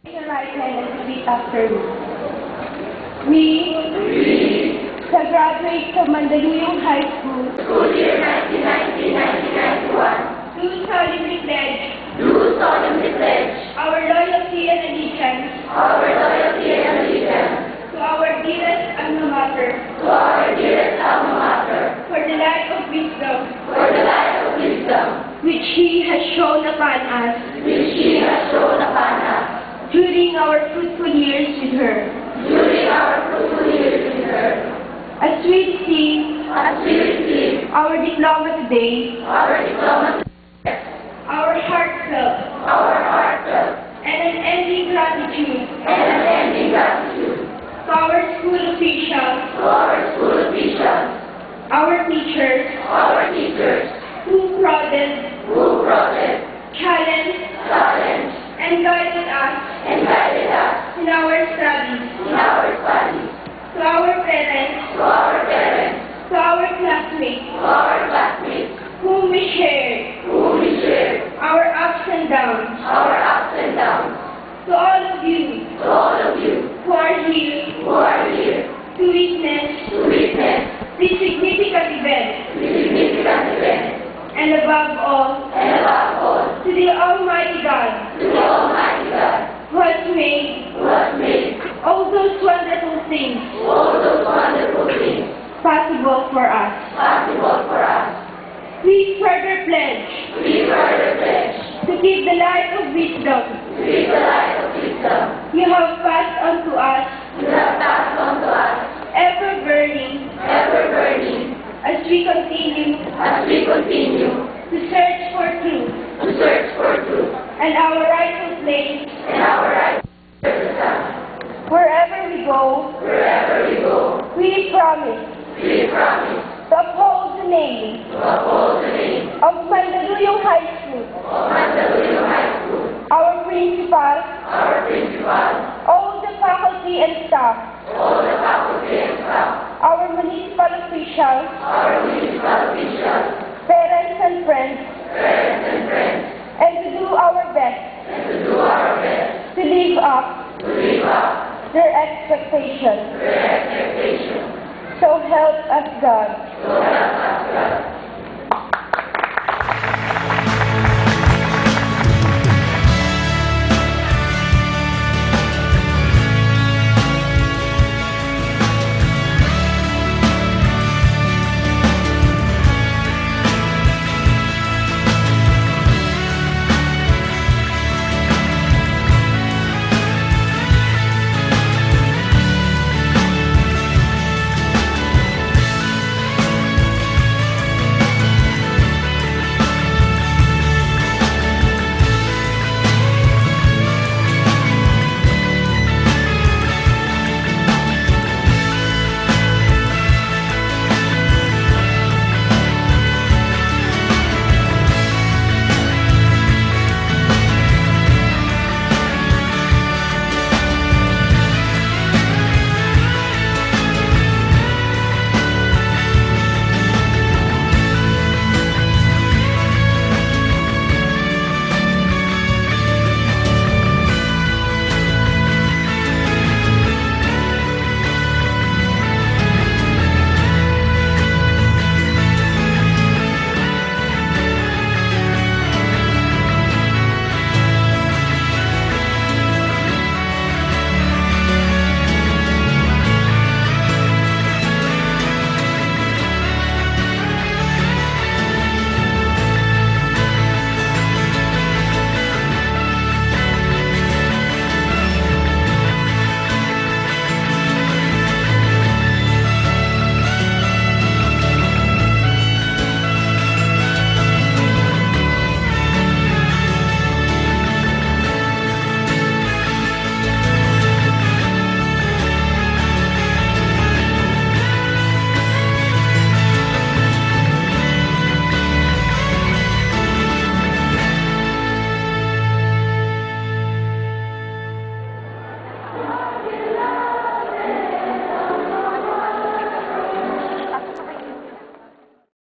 The right hand and repeat after me. We, the graduates of Mandaluyong High School, School year 1990-1991, do solemnly pledge do solemnly pledge our loyalty and allegiance our loyalty and allegiance to our dearest alma mater to our dearest alma mater for the light of wisdom for the light of wisdom which He has shown upon us which He has shown upon us during our fruitful years with her. during our fruitful years with her. As we receive our diploma today, our diploma, our heartfelt and unending gratitude and unending gratitude to our school officials, to our school officials, our teachers, who prodded, challenged, and guided us in our studies, to our parents, to our classmates, whom we shared our ups and downs, to all of you who are here to witness this significant event, and above all, to the Almighty God, who has made all those wonderful things possible for us. Please further pledge to keep the light of wisdom you have passed on to us ever burning as we continue to search for truth and our rightful place wherever we go. We promise to uphold the name of Mandaluyong High School, our principal, all the faculty and staff, our municipal officials, parents and friends, and to do our best to live up their expectations. So help us God.